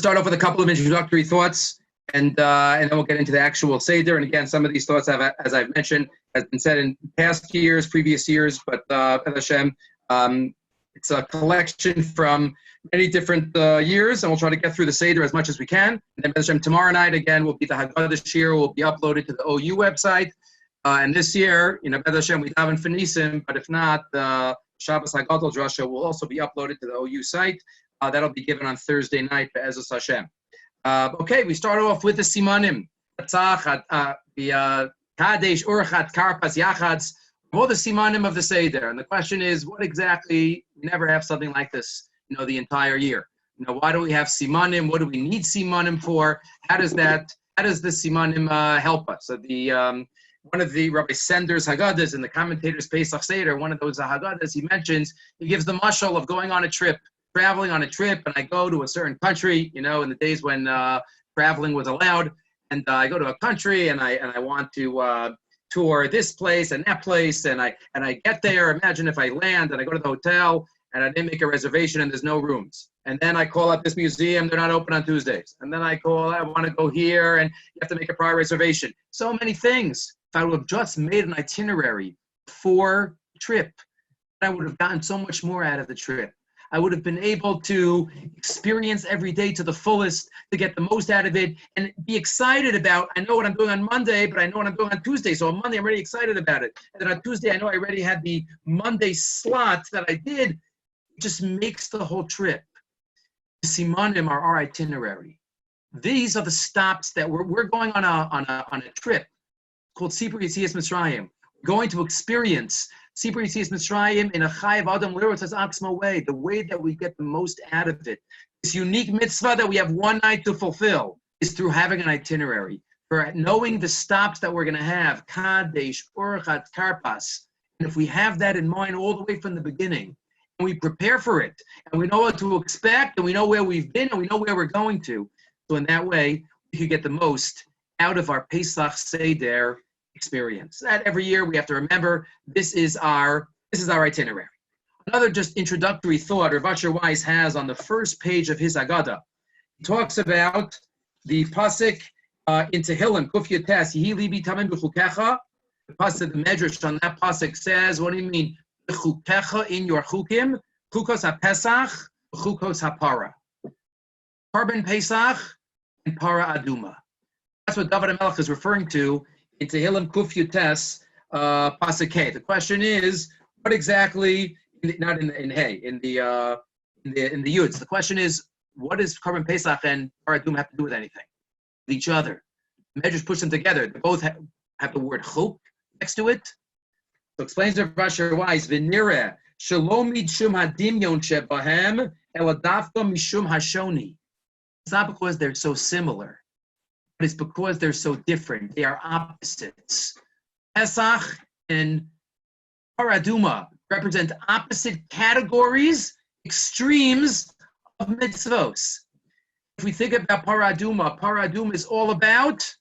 Start off with a couple of introductory thoughts, and then we'll get into the actual Seder. And again, some of these thoughts, as I've mentioned, has been said in past years, previous years, but Hashem, it's a collection from many different years, and we'll try to get through the Seder as much as we can. And then Hashem, tomorrow night, again, will be the Haggadah Shiur, will be uploaded to the OU website. And this year, Hashem, we daven for Nisim, but if not, the Shabbos Haggadah Drasha will also be uploaded to the OU site. That'll be given on Thursday night for Ezras Hashem. Okay, we start off with the Simanim. Pesach, the Kadesh, Urchat, Karpas, Yachads, all the Simanim of the Seder. And the question is, what exactly, we never have something like this, the entire year. Why do we have Simanim? What do we need Simanim for? How does the Simanim help us? So one of the Rabbi Sender's Haggadahs in the commentator's Pesach Seder, one of those Haggadahs, he mentions, he gives the mashal of going on a trip. Traveling on a trip, and I go to a certain country, in the days when traveling was allowed, and I go to a country and I want to tour this place and that place, and I get there. Imagine if I land and I go to the hotel and I didn't make a reservation and there's no rooms, and then I call up this museum, they're not open on Tuesdays, and then I want to go here, and you have to make a prior reservation. So many things. If I would have just made an itinerary for the trip, I would have gotten so much more out of the trip. I would have been able to experience every day to the fullest, to get the most out of it, and be excited about, I know what I'm doing on Monday, but I know what I'm doing on Tuesday. So on Monday, I'm already excited about it. And then on Tuesday, I know I already had the Monday slot that I did. It just makes the whole trip. The Simanim are our itinerary. These are the stops that we're going on a trip called Sipur Yetzias Mitzrayim. We're going to experience Sipur Yetzias Mitzrayim in a Chayav Adam L'Eretz Atzma way, the way that we get the most out of it. This unique mitzvah that we have one night to fulfill is through having an itinerary, for knowing the stops that we're going to have, Kadesh, Urchat, Karpas. And if we have that in mind all the way from the beginning, and we prepare for it, and we know what to expect, and we know where we've been, and we know where we're going to, so in that way, we can get the most out of our Pesach Seder experience. That every year we have to remember this is our itinerary. Another just introductory thought Rav Asher Weiss has on the first page of his Haggadah. He talks about the pasuk in Tehillim, Kuf Yotes, Yehi Libi Tamim B'chukecha. The pasuk, the Medrash on that pasuk says, what do you mean? B'chukecha, in your chukim, chukos haPesach, chukos haPara. Carbon Pesach and Para Aduma. That's what David HaMelech is referring to in Tehillim Kuf Yotes pasuk Hey. The question is, what exactly? Not in Hey, in the Yuds. The question is, what does Carbon Pesach and Paradum have to do with anything? With each other. The Medrash push them together. They both have the word chuk next to it. So explains Rav Asher Weiss, V'nireh shalom mishum hadimyon shebahem eladavka mishum hashoni. It's not because they're so similar, but it's because they're so different. They are opposites. Pesach and Paraduma represent opposite categories, extremes of mitzvos. If we think about Paraduma is all about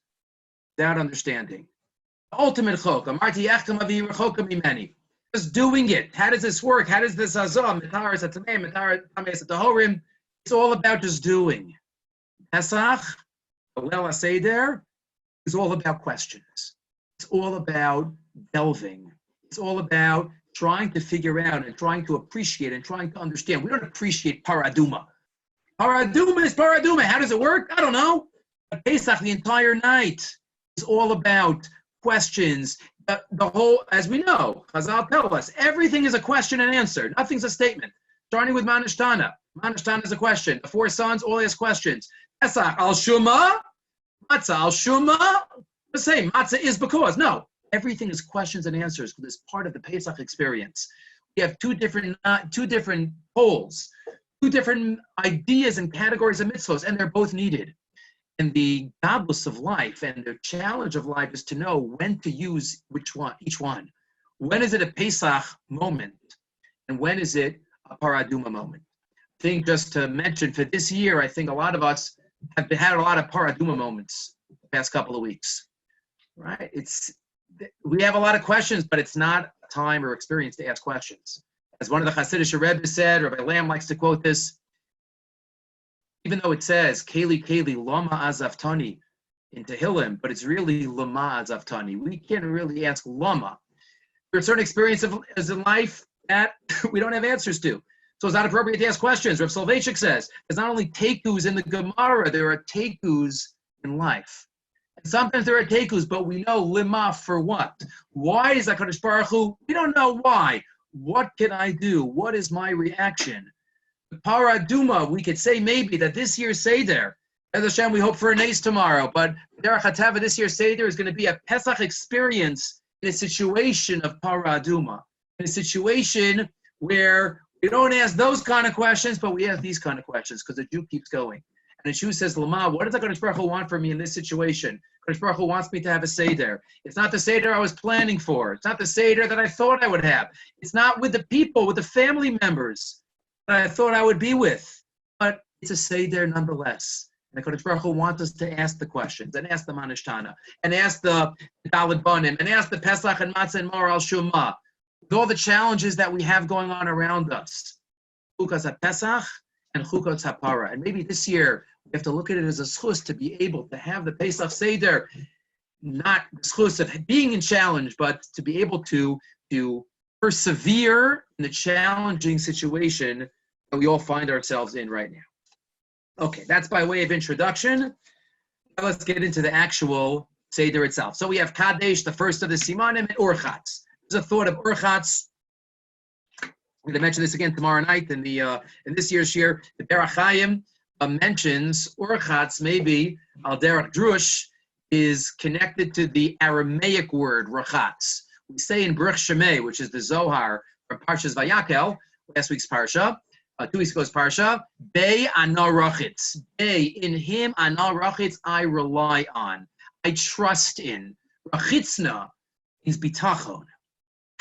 that understanding. The ultimate chok. Just doing it. How does this work? How does this azam? It's all about just doing. Pesach, Leil Seder, is all about questions. It's all about delving. It's all about trying to figure out and trying to appreciate and trying to understand. We don't appreciate Paraduma. Paraduma is Paraduma. How does it work? I don't know. But Pesach, the entire night, is all about questions. The whole, as we know, Chazal tell us, everything is a question and answer. Nothing's a statement. Starting with Manashtana. Manashtana is a question. The four sons all ask questions. Pesach al Shuma, Matzah al Shuma. The same. Matzah is because. No. Everything is questions and answers for this part of the Pesach experience. We have two different poles, two different ideas and categories of mitzvos, and they're both needed. And the godless of life and the challenge of life is to know when to use each one. When is it a Pesach moment, and when is it a Paraduma moment? I think just to mention for this year, I think a lot of us have had a lot of Paraduma moments the past couple of weeks. Right? We have a lot of questions, but it's not a time or experience to ask questions. As one of the Hasidic Rabbis said, Rabbi Lamb likes to quote this, even though it says Keli Keli Lama Azaftani in Tehillim, but it's really Lama Azaftani. We can't really ask Lama. There are certain experiences in life that we don't have answers to. So it's not appropriate to ask questions. Rav Soloveitchik says there's not only tekus in the Gemara, there are tekus in life. And sometimes there are tekus, but we know lima for what? Why is HaKadosh Baruch Hu? We don't know why. What can I do? What is my reaction? The Paraduma, we could say maybe that this year's Seder, as Hashem, we hope for an ace tomorrow, but Derech HaTava, this year's Seder is going to be a Pesach experience in a situation of Paraduma, in a situation where we don't ask those kind of questions, but we ask these kind of questions because the Jew keeps going. And the Jew says, Lama, what does HaKadosh Baruch Hu want from me in this situation? HaKadosh Baruch Hu wants me to have a Seder. It's not the Seder I was planning for. It's not the Seder that I thought I would have. It's not with the people, with the family members that I thought I would be with. But it's a Seder nonetheless. And HaKadosh Baruch Hu wants us to ask the questions, and ask the Manishtana, and ask the Daled Banim, and ask the Pesach and Matzah and Mar al Shumah. With all the challenges that we have going on around us. Chukas HaPesach and Chukas HaPara. And maybe this year, we have to look at it as a schus to be able to have the Pesach Seder, not the schus of being in challenge, but to be able to persevere in the challenging situation that we all find ourselves in right now. Okay, that's by way of introduction. Now let's get into the actual Seder itself. So we have Kadesh, the first of the Simanim, and Urchatz. There's a thought of Urchatz. I'm going to mention this again tomorrow night in this year's Shiur. The Derech Chaim mentions Urchatz, maybe Al Derech Drush, is connected to the Aramaic word Rachatz. We say in Baruch Shemay, which is the Zohar from Parshas Vayakel, last week's Parsha, 2 weeks ago's Parsha, Bei Ana Rachitz. Bei, in him, Ana Rachitz, I rely on. I trust in. Rachitzna is bitachon.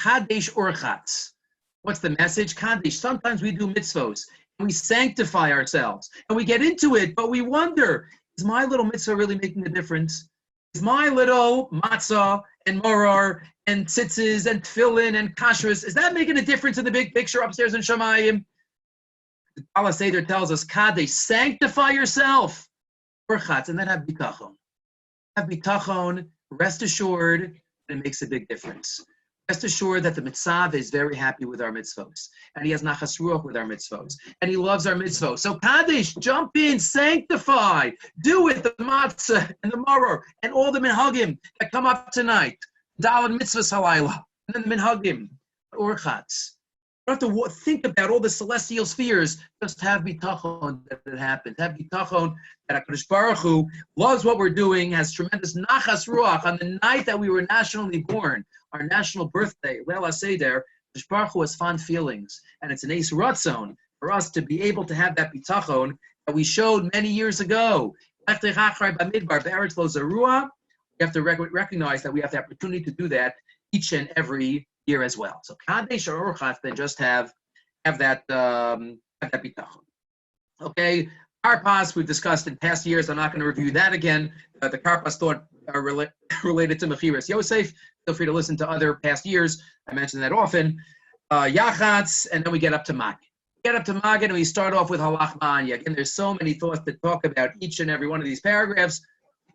Kadesh Urchatz. What's the message? Kadesh. Sometimes we do mitzvos and we sanctify ourselves and we get into it, but we wonder, is my little mitzvah really making a difference? Is my little matzah and moror and tzitzis and tefillin and kashrus, is that making a difference in the big picture upstairs in Shamayim? The Kala Seder tells us, Kadesh, sanctify yourself. Urchatz, and then have bitachon. Have bitachon, rest assured, that it makes a big difference. Rest assured that the Mitzav is very happy with our mitzvos, and he has nachas ruach with our mitzvos, and he loves our mitzvos. So Kaddish, jump in, sanctify, do it, the matzah and the maror, and all the minhagim that come up tonight. Daled mitzvahs halayla, and then the minhagim, Urchatz. You don't have to think about all the celestial spheres. Just have bitachon that it happens. Have bitachon that HaKadosh Baruch Hu loves what we're doing, has tremendous nachas ruach on the night that we were nationally born, our national birthday, Leil HaSeder. HaKadosh Baruch Hu has fond feelings, and it's an ace ratzon for us to be able to have that bitachon that we showed many years ago. We have to recognize that we have the opportunity to do that each and every year as well. So Kadesh or Urchatz, then just have that bitachon. Okay, Karpas we've discussed in past years. I'm not going to review that again. The Karpas thought are related to Mechiras Yosef. Feel free to listen to other past years. I mention that often. Yachatz, and then we get up to Magid. We get up to Magid and we start off with Halach Ma'anya. Again, there's so many thoughts to talk about each and every one of these paragraphs.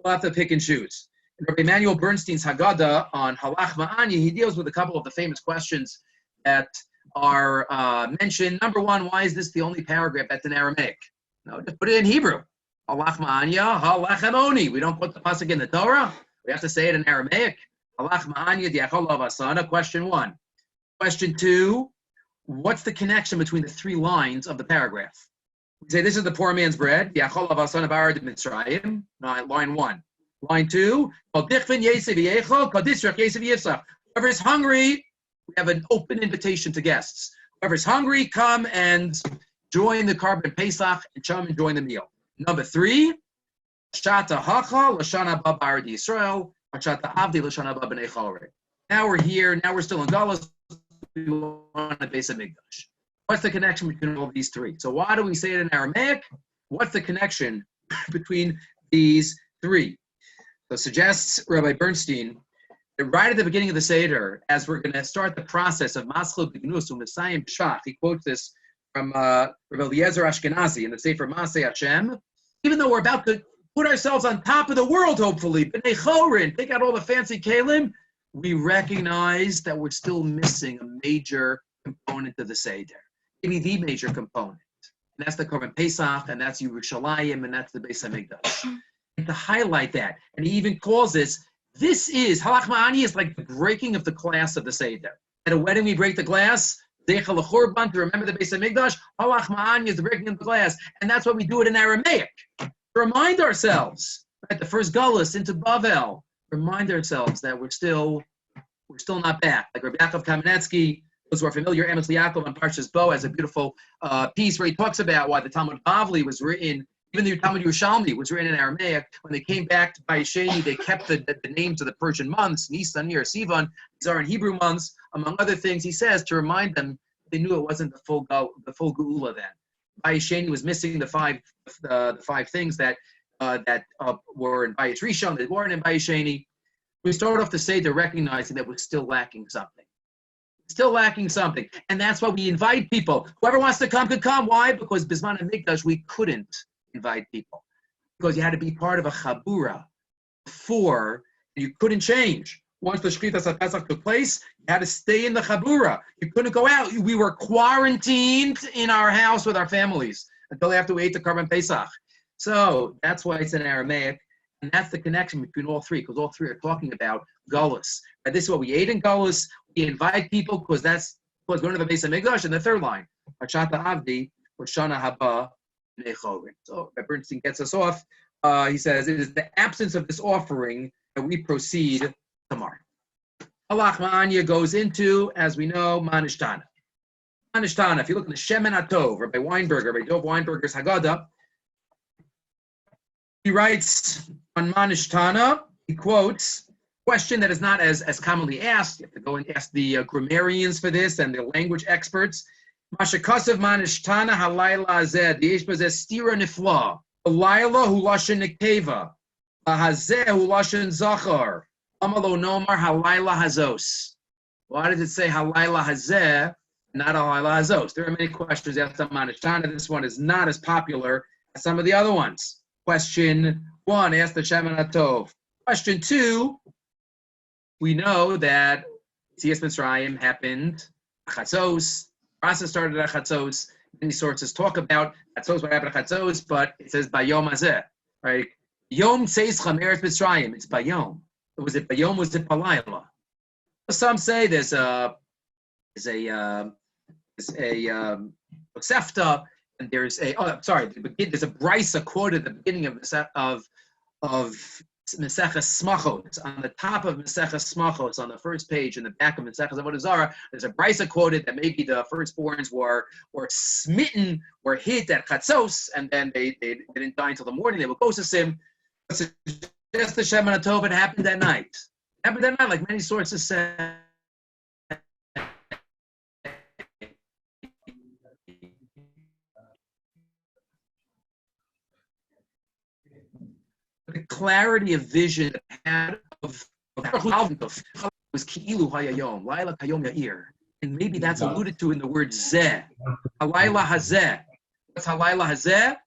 We'll have to pick and choose. Rabbi Emanuel Bernstein's Haggadah on Halach Ma'anya, he deals with a couple of the famous questions that are mentioned. Number one, why is this the only paragraph that's in Aramaic? No, just put it in Hebrew. Halach Ma'anya, Halach Emoni. We don't put the pasuk in the Torah. We have to say it in Aramaic. Halach Ma'anya diachol avasana. Question one. Question two, what's the connection between the three lines of the paragraph? We say this is the poor man's bread. Diachol avasana b'arad Mitzrayim. Line one. Line two, whoever is hungry, we have an open invitation to guests. Whoever is hungry, come and join the Karban Pesach and come and join the meal. Number three, Shata Hacha, Lashana Ba B'Arad Yisrael, Shata Avdi, Lashana Ba B'nei Chalrei. Now we're here, now we're still in Galus, we want a Beis HaMikdash. What's the connection between all these three? So why do we say it in Aramaic? What's the connection between these three? So suggests Rabbi Bernstein that right at the beginning of the Seder, as we're going to start the process of Maschil B'Gnus U'Mesayim B'Shach, he quotes this Eliezer Ashkenazi in the Sefer Masei Hashem. Even though we're about to put ourselves on top of the world, hopefully, B'nai Chorin, take out all the fancy kalim, we recognize that we're still missing a major component of the Seder. Maybe the major component. And that's the Korban Pesach, and that's Yerushalayim, and that's the Beis HaMikdash. And to highlight that, and he even calls this Halach Ma'ani is like the breaking of the glass of the Seder. At a wedding, we break the glass, Zeicha L'Churban, to remember the Beis HaMikdash. Halach Ma'ani is the breaking of the glass, and that's why we do it in Aramaic. To remind ourselves, right, the first Gullus into Bavel, remind ourselves that we're still not back. Like Rabbi Yaakov Kamenetsky, those who are familiar, Amos Liakov on Parshas Bo has a beautiful piece where he talks about why the Talmud Bavli was written, even the Talmud Yerushalmi was written in Aramaic. When they came back to Bayesheni, they kept the names of the Persian months, Nisan, Iyar, Sivan. These are in Hebrew months, among other things. He says to remind them they knew it wasn't the full Geula then. Bayesheni was missing the five things that were in Bayis Rishon, that weren't in Bayesheni. We start off the Seder recognizing that we're still lacking something. And that's why we invite people. Whoever wants to come can come. Why? Because Bisman and Mikdash, we couldn't invite people. Because you had to be part of a chabura before, and you couldn't change. Once the Shchitas HaPesach took place, you had to stay in the chabura. You couldn't go out. We were quarantined in our house with our families until after we ate the Korban Pesach. So that's why it's in Aramaic. And that's the connection between all three, because all three are talking about Gullus. And this is what we ate in Gullus. We invite people because we're going to the Beis HaMikdash. And the third line, Hachata Avdi, Shana Haba, B'nai Chorin. So Bernstein gets us off. He says, it is the absence of this offering that we proceed tomorrow. Halach Ma'anya goes into, as we know, Manishtana. Manishtana, if you look in the Shemen HaTov, Rabbi Dov Weinberger's Haggadah, he writes on Manishtana, he quotes a question that is not as commonly asked. You have to go and ask the grammarians for this and the language experts. Mashakasav Manishtana halayla hazeh, diyesh bazeh stira nifla. Halayla hu lashon nekeva. Hazeh hu lashon zachar. Amalo nomar halayla hazos. Why does it say halayla hazeh, not halayla hazos? There are many questions asked on Manishtana. This one is not as popular as some of the other ones. Question 1, ask the Shemen HaTov. Question 2, we know that Yetzias Mitzrayim happened at Chatzos. Process started at Chatzos. Many sources talk about Chatzos, what happened at Chatzos, but it says Bayom Hazeh, right? Yom Tzeischa Meretz Mitzrayim. It's Bayom. Was it Bayom? Was it Balayla? Some say there's a Sefta. And there's there's a brisa quoted at the beginning of Maseches Smachos. On the top of Maseches Smachos, on the first page, in the back of Maseches Avodah Zarah, there's a brisa quoted that maybe the firstborns were smitten, were hit at Chatzos, and then they didn't die until the morning. They were Kosasim. Just the Shemen HaTov, it happened that night. It happened that night, like many sources say. The clarity of vision had of was Ki'ilu Hayayom, Laila Kayom Ya'ir. And maybe that's alluded to in the word Zeh. Halayla Hazeh. What's Halayla Hazeh?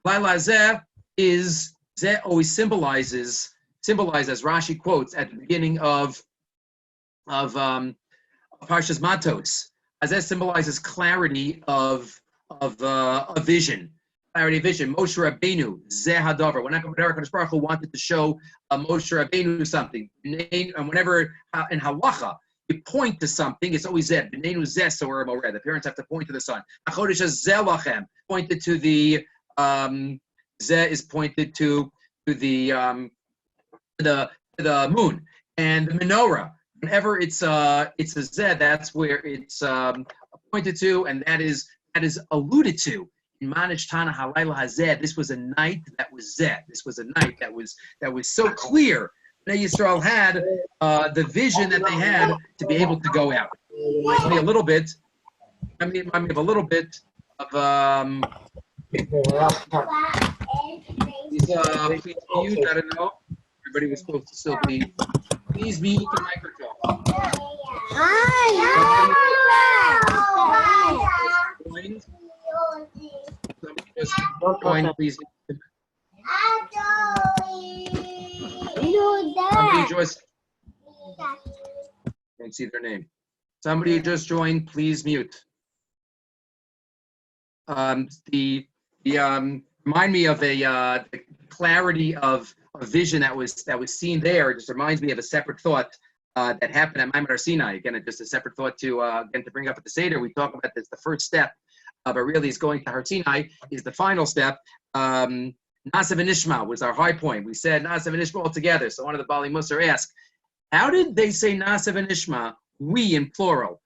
Halayla Hazeh is, Zeh always symbolizes, as Rashi quotes at the beginning of Parshas Matos. Hazeh symbolizes clarity of vision. Clarity of vision. Moshe Rabbeinu, Zeh Hadavar. When HaKadosh Baruch Hu wanted to show Moshe Rabbeinu something, and whenever in halacha you point to something, it's always Zeh. B'neinu Zeh Sorer Moreh. The parents have to point to the sun. HaChodesh is Zeh Lachem. Pointed to the Zeh is pointed to the moon, and the menorah. Whenever it's a Zeh, that's where it's pointed to, and that is alluded to. Manishtana Halayla Hazeh. This was a night that was Zeh. This was a night that was so clear. Bnei Yisrael had the vision that they had to be able to go out. Reminds me a little bit. I mean, of a little bit of please mute. I don't know. Everybody was supposed to still be. Please mute the microphone. Hi. just join, please. Somebody just can't see their name. Somebody who just joined, please mute. Remind me of the clarity of a vision that was seen there. It just reminds me of a separate thought that happened at Maimon Sinai. Again, just a separate thought to bring up at the Seder. We talk about this, the first step, but really is going to Har Sinai is the final step. Nasav and Ishma was our high point. We said Nasav and Ishma all together. So one of the Bali Musar asked, how did they say Nasav and Ishma, we in plural?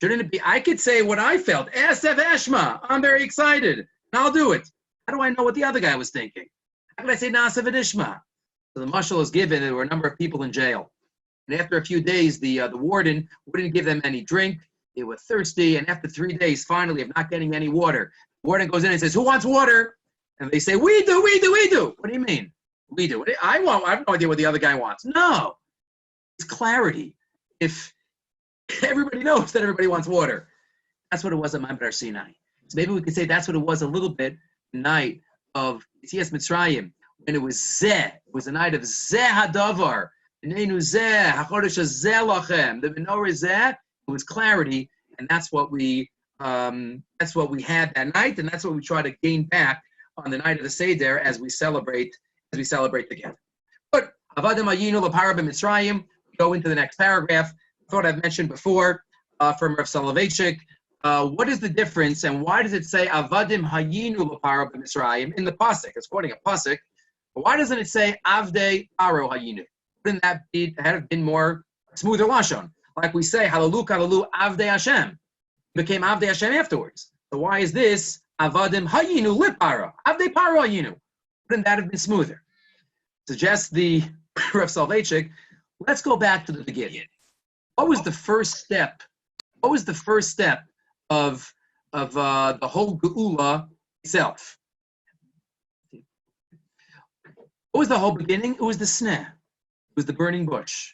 Shouldn't it be, I could say what I felt, Asev Eshma, I'm very excited, and I'll do it. How do I know what the other guy was thinking? How could I say Nasav and Ishma? So the mashal is given, there were a number of people in jail. And after a few days, the warden wouldn't give them any drink. They were thirsty, and after 3 days, finally, of not getting any water, the warden goes in and says, who wants water? And they say, we do. What do you mean? We do. I have no idea what the other guy wants. No. It's clarity. If everybody knows that everybody wants water. That's what it was at Maimon Sinai. So maybe we could say that's what it was a little bit the night of Yetzias Mitzrayim, when it was Zeh. It was the night of Zeh Hadavar. The Zeh, HaChodesh Zeh Lachem. The menorah Zeh, it was clarity, and that's what we had that night, and that's what we try to gain back on the night of the Seder as we celebrate together. But Avadim Hayinu L'Para B'Mitzrayim, go into the next paragraph. Thought I've mentioned before from Rav Soloveitchik. What is the difference, and why does it say Avadim Hayinu L'Para B'Mitzrayim in the pasuk? It's quoting a pasuk, but why doesn't it say Avdei Paro Hayinu? Wouldn't that have been more smoother lashon? Like we say Halalu Kalalu Avdei Hashem, became Avdei Hashem afterwards. So why is this Avadim Hayinu L'Para Avdei Paro Hayinu? Wouldn't that have been smoother? Suggests the Rav Soloveitchik. Let's go back to the beginning. What was the first step? What was the first step of the whole Geula itself? What was the whole beginning? It was the sneh. It was the burning bush.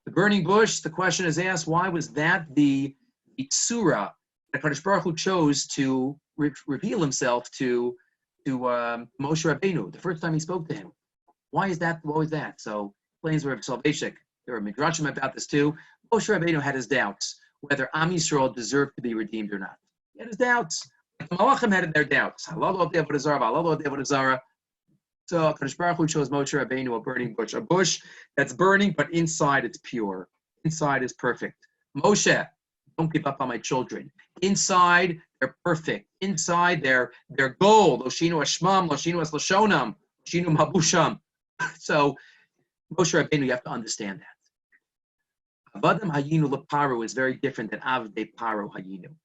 The burning bush, the question is asked, why was that the tzura that Kadosh Baruch Hu chose to reveal himself to Moshe Rabbeinu, the first time he spoke to him? Why is that? What was that? So, explains Rav Soloveitchik. There were midrashim about this too. Moshe Rabbeinu had his doubts whether Am Yisrael deserved to be redeemed or not. He had his doubts. The Malachim had their doubts. So Kadosh Baruch Hu chose Moshe Rabbeinu a burning bush, a bush that's burning, but inside it's pure. Inside is perfect. Moshe, don't give up on my children. Inside they're perfect. Inside they're gold. Loshinu Ashmam, Loshinu Es Lashonam, Loshinu Mabusham. So Moshe Rabbeinu, you have to understand that. Avadim Hayinu L'Paro is very different than Avdei Paro Hayinu.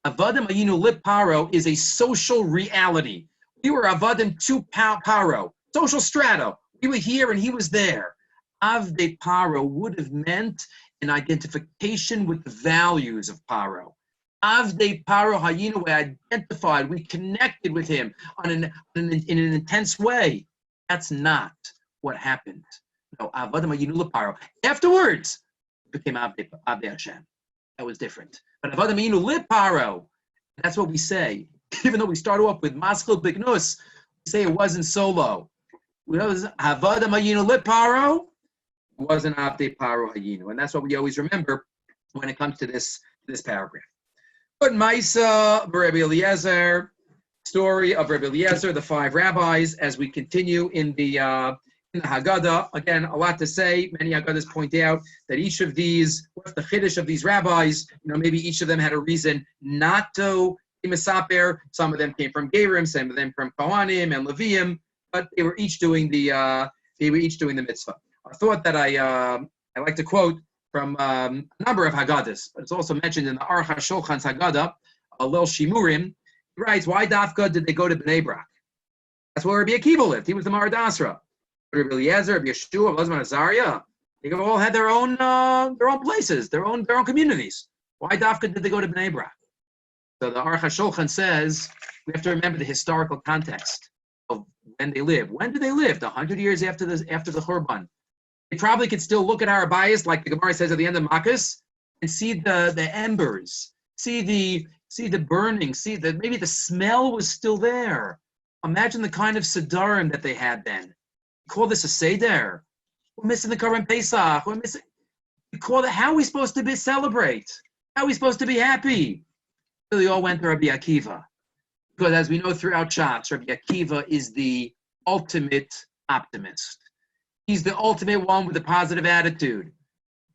Avadim Hayinu L'Paro is a social reality. We were Avadim to Paro, social strata. We were here and he was there. Avdei Paro would have meant an identification with the values of Paro. Avdei Paro Hayinu, we identified, we connected with him in an intense way. That's not what happened. No, Avadim Hayinu L'Paro. Afterwards, became Avdei Hashem. That was different. But Avadim Hayinu L'Paro, that's what we say. Even though we start off with Maskil Bignus, we say it wasn't solo. It was Avadim Hayinu L'Paro, it wasn't Avdei Paro Hayinu. And that's what we always remember when it comes to this paragraph. But Maisa, Rabbi Eliezer, story of Rabbi Eliezer, the 5 rabbis, as we continue in the Haggadah. Again, a lot to say. Many Haggadahs point out that each of these, what's the chiddush of these rabbis? Maybe each of them had a reason not to be mesaper. Some of them came from Gerim, some of them from Kohanim and Leviim, but they were each doing the mitzvah. A thought that I like to quote from a number of Haggadahs, but it's also mentioned in the Aruch HaShulchan's Haggadah, Lil Shimurim. He writes, why Dafka did they go to Bnei Brak? That's where Rabbi Akiva lived. He was the Maradasra. Rabbi Eliezer, Rabbi Yeshua, Rabbi Azariah, they all had their own places, their own communities. Why Dafka did they go to Bnei Brak? So the Aruch HaShulchan says we have to remember the historical context of when they lived. When did they live? 100 years after the Churban. They probably could still look at our bias, like the Gemara says at the end of Makkas, and see the embers, see the burning, maybe the smell was still there. Imagine the kind of Siddharim that they had then. You call this a Seder? We're missing the current Pesach. We're missing. You call it. How are we supposed to celebrate? How are we supposed to be happy? So they all went to Rabbi Akiva, because as we know throughout Shas, Rabbi Akiva is the ultimate optimist. He's the ultimate one with a positive attitude.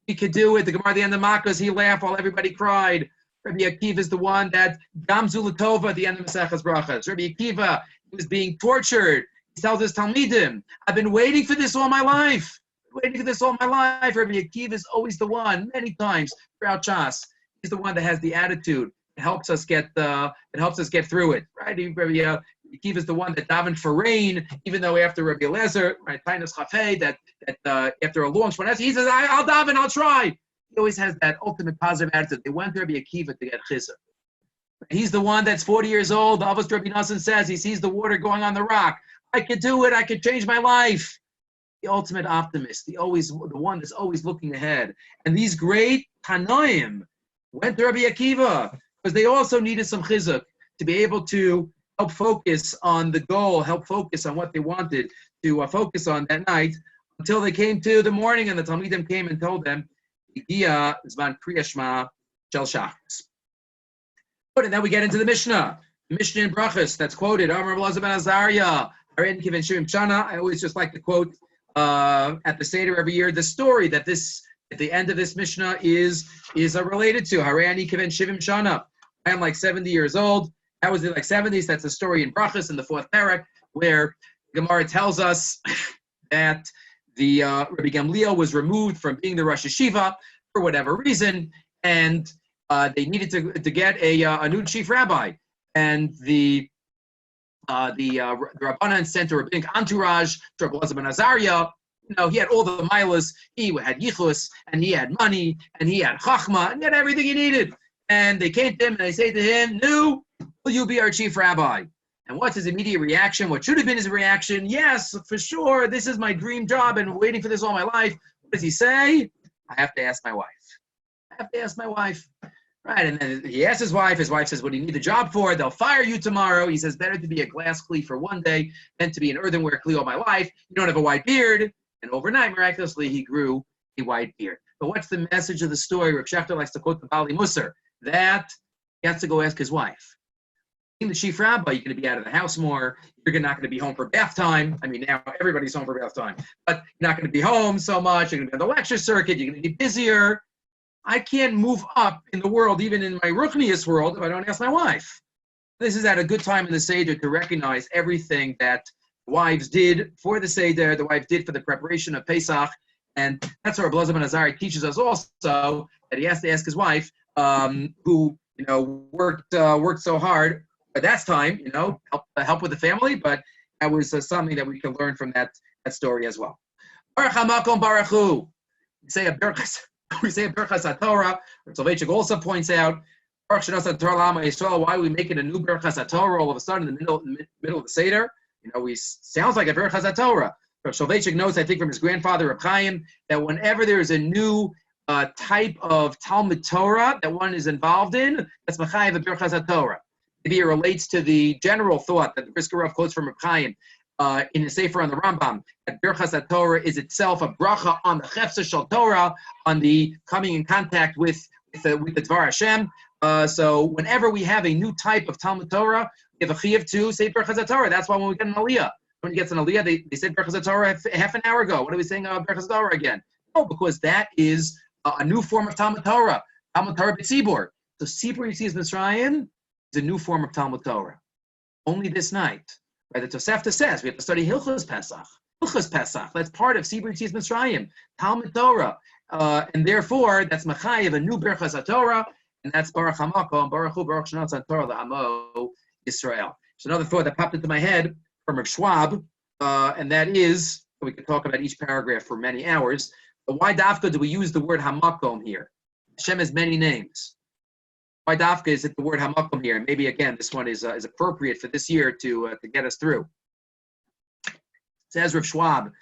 He could do it. The Gemara at the end of Makkos, he laughed while everybody cried. Rabbi Akiva is the one that Gamzu Latova at the end of Maseches Brachas. Rabbi Akiva was being tortured. He tells his Talmidim, I've been waiting for this all my life. Rabbi Akiva is always the one, many times throughout Shas. He's the one that has the attitude. It helps us get through it. Right? Rabbi Akiva is the one that davened for rain, even though after Rabbi Eliezer, right, Tainus Chafei, that after a long Shmoneh, he says, I'll daven, I'll try. He always has that ultimate positive attitude. They went to Rabbi Akiva to get chizuk. He's the one that's 40 years old. The Avos Rabbi Nassan says he sees the water going on the rock. I could do it. I could change my life. The ultimate optimist. The one that's always looking ahead. And these great Tanoim went to Rabbi Akiva because they also needed some chizuk to be able to help focus on the goal, help focus on what they wanted to focus on that night until they came to the morning and the Talmidim came and told them, Igia Zman Kriya Shema Shel Shachris. And then we get into the Mishnah. The Mishnah in Brachas that's quoted, Amar Rabbi ben Azariah, Harein Kiven Shivim Shana. I always just like to quote at the Seder every year the story that this at the end of this Mishnah is related to. Harein Kiven Shivim Shana. I am like 70 years old. That was in like 70s. That's a story in Brachas in the 4th parak where Gemara tells us that the Rabbi Gamliel was removed from being the Rosh Yeshiva for whatever reason, and they needed to get a new chief rabbi, and the Rabbanan sent a rabbinic entourage to Rabbi ben Azariah. You know, he had all the milas. He had yichus, and he had money, and he had chachma, and he had everything he needed. And they came to him and they say to him, "Nu, will you be our chief rabbi?" And what's his immediate reaction? What should have been his reaction? Yes, for sure. This is my dream job, and I'm waiting for this all my life. What does he say? I have to ask my wife. I have to ask my wife. Right, and then he asks his wife. His wife says, what do you need the job for? They'll fire you tomorrow. He says, better to be a glass kli for one day than to be an earthenware kli all my life. You don't have a white beard. And overnight, miraculously, he grew a white beard. But what's the message of the story? Rav Shechter likes to quote the Bali Musar, that he has to go ask his wife. Being the chief rabbi, you're going to be out of the house more. You're not going to be home for bath time. I mean, now everybody's home for bath time. But you're not going to be home so much. You're going to be on the lecture circuit. You're going to be busier. I can't move up in the world, even in my Ruchnius world, if I don't ask my wife. This is at a good time in the Seder to recognize everything that wives did for the Seder, the wives did for the preparation of Pesach. And that's where Rabbi ben Azariah teaches us also that he has to ask his wife, who worked so hard. But that's time, help with the family. But that was something that we can learn from that story as well. Baruch HaMakom Baruch Hu. We say a Berchas HaTorah. Soloveitchik also points out Baruch Shenas HaTorah L'Am Yisrael. Why are we making a new Berchas HaTorah all of a sudden in the middle of the Seder? We sounds like a Berchas HaTorah. But Soloveitchik knows, I think, from his grandfather Reb Chaim, that whenever there is a new type of Talmud Torah that one is involved in, that's Machayev a Berchas HaTorah. Maybe it relates to the general thought that the Brisker Rav quotes from Reb Chaim in his Sefer on the Rambam, that Berchas HaTorah is itself a bracha on the Chefsa Shel Torah, on the coming in contact with the Dvar Hashem. So whenever we have a new type of Talmud Torah, we have a chiyuv to say Berchas HaTorah. That's why when we get an Aliyah, when he gets an Aliyah, they said Berchas HaTorah half an hour ago. What are we saying about Berchas HaTorah again? No, because that is a new form of Talmud Torah B'tzibur. So Sipur Yitzias Mitzrayim is a new form of Talmud Torah. Only this night. Right? The Tosefta says we have to study Hilchos Pesach. Hilchos Pesach, that's part of Sipur Yitzias Mitzrayim, Talmud Torah. And therefore, that's Machayev, a new Berchas HaTorah, and that's Baruch HaMakom, Baruch Hu, Baruch Shenas HaTorah L'Amo Yisrael. So another thought that popped into my head from Rav Schwab, and that is, we could talk about each paragraph for many hours, but why dafka do we use the word Hamakom here? Hashem has many names. Why dafka is it the word Hamakom here? And maybe again, this one is appropriate for this year to get us through. Says Rav Schwab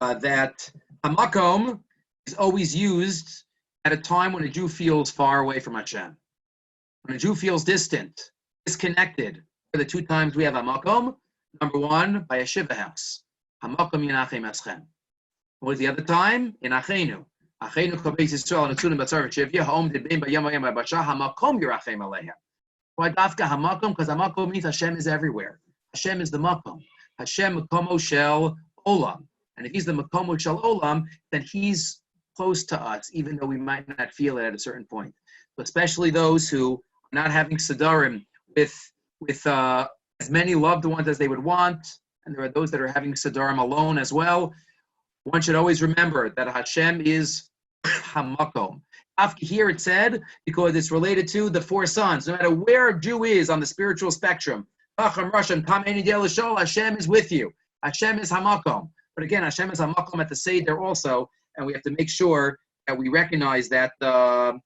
that Hamakom is always used at a time when a Jew feels far away from Hashem. When a Jew feels distant, disconnected. For the two times we have Hamakom, Number one, by a Shiva house. Hamakom Yinachem Eschem. What was the other time? In Achenu. Achenu Kobeis Yisrael Netzunim Batzar V'Shivya Ha'om Dibim B'Yom Ha'yom B'Basha Hamakom Yirachem Alehem. Why Dafka Hamakom? Because Hamakom means Hashem is everywhere. Hashem is the Makom. Hashem Makomo Shel Olam. And if he's the Makomo Shel Olam, then he's close to us, even though we might not feel it at a certain point. So especially those who are not having Siddharim with as many loved ones as they would want, and there are those that are having Siddharim alone as well. One should always remember that Hashem is Hamakom. Here it said, because it's related to the four sons. No matter where a Jew is on the spiritual spectrum, Hashem is with you. Hashem is Hamakom. But again, Hashem is Hamakom at the Seder also, and we have to make sure that we recognize that the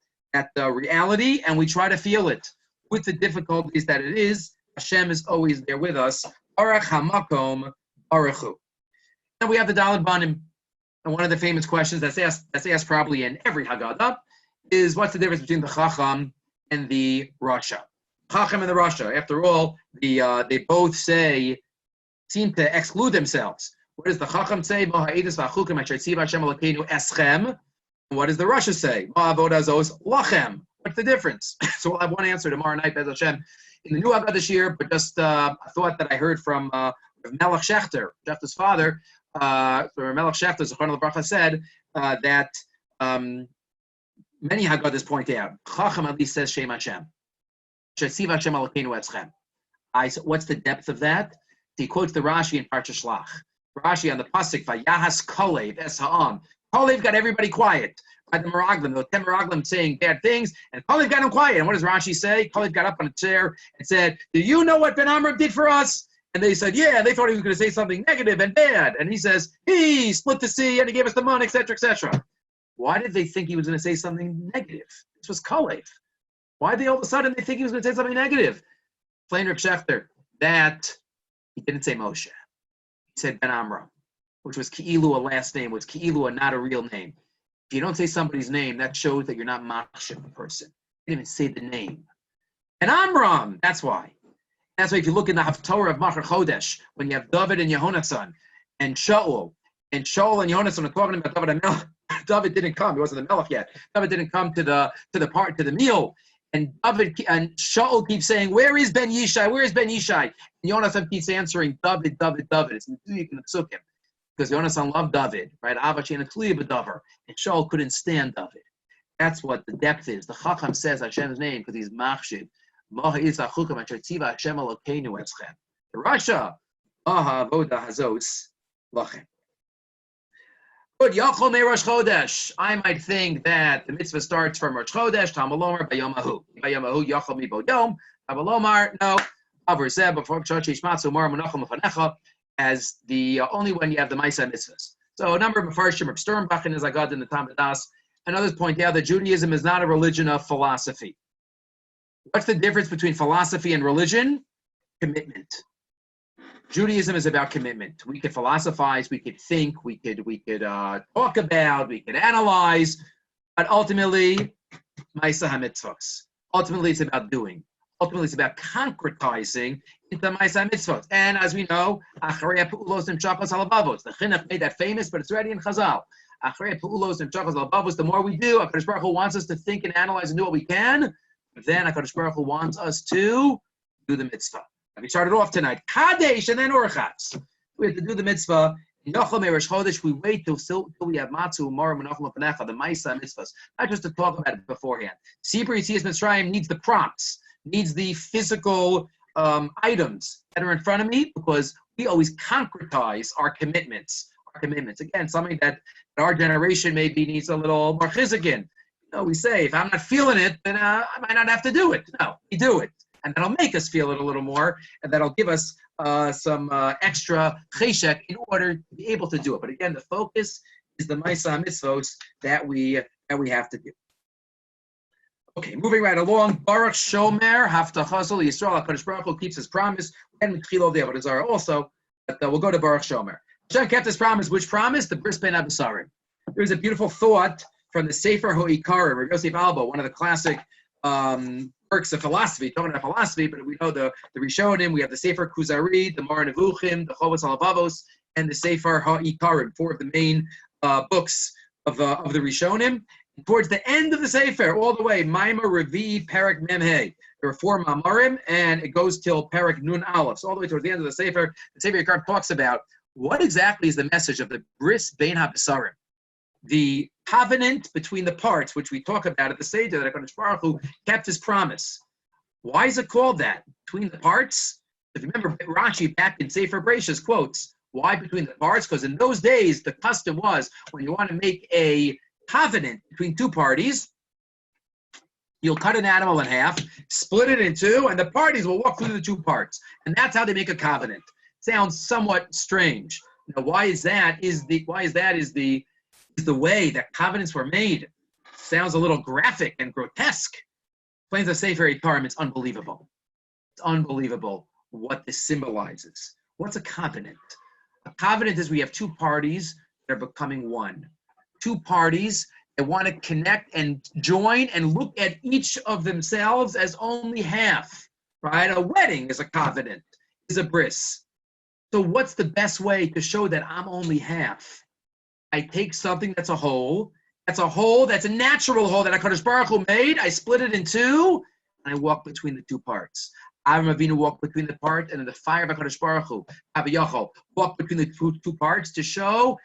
reality, and we try to feel it with the difficulties that it is. Hashem is always there with us. Baruch Hamakom Baruchu. And we have the Daled Banim. And one of the famous questions that's asked probably in every Haggadah is, what's the difference between the Chacham and the Rasha? Chacham and the Rasha. After all, they both seem to exclude themselves. What does the Chacham say? And what does the Rasha say? Lachem. What's the difference? So we'll have one answer tomorrow night, Bez Hashem, in the new Haggadah Shiur, but just a thought that I heard from Melech Shechter, Shechter's father. Melech Shechter, Zechron L'Bracha, said that many Haggadahs point out, Chacham at least says Shem Hashem. Shetziv Hashem Elokeinu Etzchem. So what's the depth of that? He quotes the Rashi in Parsha Shlach. Rashi on the pasuk, Vayahas Kolev Es Ha'am. Kolev got everybody quiet. By the Meraglim, the 10 Meraglim saying bad things, and Kolev got him quiet. And what does Rashi say? Kolev got up on a chair and said, "Do you know what Ben Amram did for us?" And they said, "Yeah." They thought he was going to say something negative and bad. And he says, "He split the sea and he gave us the money, etc., etc." Why did they think he was going to say something negative? This was Kolev. Why did they all of a sudden they think he was going to say something negative? Plain Reb Shechter, that he didn't say Moshe. He said Ben Amram, which was Ki'ilu, a last name, was Ki'ilu, a not a real name. If you don't say somebody's name, that shows that you're not machshir the person. You didn't even say the name. Ben Amram, that's why. That's why if you look in the Haftorah of Machar Chodesh, when you have David and Yehonasan and Shaul and Yehonasan are talking about David and Melech. David didn't come. He wasn't the Melech yet. David didn't come to the meal. And David and Shaul keep saying, "Where is Ben Yishai? Where is Ben Yishai?" And Yonasan keeps answering, "David, David, David." It's Meduyik and Psukim, because Yonasan loved David, right? Avashi and Atliya b'Davar, and Shaul couldn't stand David. That's what the depth is. The Chacham says Hashem's name because he's Machshid. The Rasha, Voda Hazos Lachem. Good, Yachol Me Rosh Chodesh. I might think that the mitzvah starts from Rosh Chodesh, Tamalomar, Bayamahu. Bayamahu, Yachol Mi Bo Yom, Tamalomar, no. Avar Zeb, before Chodesh Ishmatzu, Mor Menachem Lefanecha, as the only when you have the Maisa mitzvahs. So a number of Mefarshim, Sternbachen, as I got in the Talmud Das, and others point out that Judaism is not a religion of philosophy. What's the difference between philosophy and religion? Commitment. Judaism is about commitment. We could philosophize, we could think, we could talk about, we could analyze, but ultimately, Maisa HaMitzvos. Ultimately, it's about doing. Ultimately, it's about concretizing into Maisa HaMitzvos. And as we know, Acharei Pu'ulos Nimshachos Halabavos. The Chinuch made that famous, but it's already in Chazal. Acharei Pu'ulos Nimshachos Halabavos. The more we do, HaKadosh Baruch Hu wants us to think and analyze and do what we can. But then HaKadosh Baruch Hu wants us to do the mitzvah. We started off tonight, Kadesh and then Orchatz. We have to do the mitzvah. Yachol Me Rosh Chodesh. We wait till we have Matzu, Mor Menachem Lefanecha, the Maisa mitzvahs. Not just to talk about it beforehand. Sibur Yitzias Mitzrayim needs the prompts, needs the physical items that are in front of me, because we always concretize our commitments. Again, something that our generation maybe needs a little more chizik. We say, if I'm not feeling it, then I might not have to do it. No, we do it. And that'll make us feel it a little more, and that'll give us some extra cheshek in order to be able to do it. But again, the focus is the Maisa Mitzvos that we have to do. Okay, moving right along. Baruch Shomer Haftachasol Yisrael HaKadosh Baruch Hu keeps his promise, and Mitchilo de Avodah Zarah also. But we'll go to Baruch Shomer. Hashem kept his promise. Which promise? The Bris Ben Abasarim. There's a beautiful thought from the Sefer Ho'ikarim, Rabbi Yosef Albo, one of the classic works of philosophy, talking about philosophy, but we know the Rishonim, we have the Sefer Kuzari, the Mar Nevuchim, the Chovos Halavavos, and the Sefer HaIkarim, four of the main books of the Rishonim. And towards the end of the Sefer, all the way, Maimar Revi Perek Memhe. There are 4 Mamarim, and it goes till Perek Nun Aleph. So all the way towards the end of the Sefer HaIkarim talks about what exactly is the message of the Bris Bein HaBesarim, the covenant between the parts, which we talk about at the Seder, that HaKadosh Baruch Hu kept his promise. Why is it called that? Between the parts? If you remember, Rashi back in Sefer Bereshis quotes, why between the parts? Because in those days, the custom was when you want to make a covenant between two parties, you'll cut an animal in half, split it in two, and the parties will walk through the two parts. And that's how they make a covenant. Sounds somewhat strange. Now, why is that? Is the way that covenants were made. Sounds a little graphic and grotesque. Explains the Sefer HaIkarim, it's unbelievable. It's unbelievable what this symbolizes. What's a covenant? A covenant is we have two parties that are becoming one. Two parties that want to connect and join and look at each of themselves as only half, right? A wedding is a covenant, is a bris. So what's the best way to show that I'm only half? I take something that's a whole, that's a natural whole that HaKadosh Baruch Hu made, I split it in two, and I walk between the two parts. Avram Avinu walked between the part, and in the fire of HaKadosh Baruch Hu, Rabbi Yochel walked between the two parts to show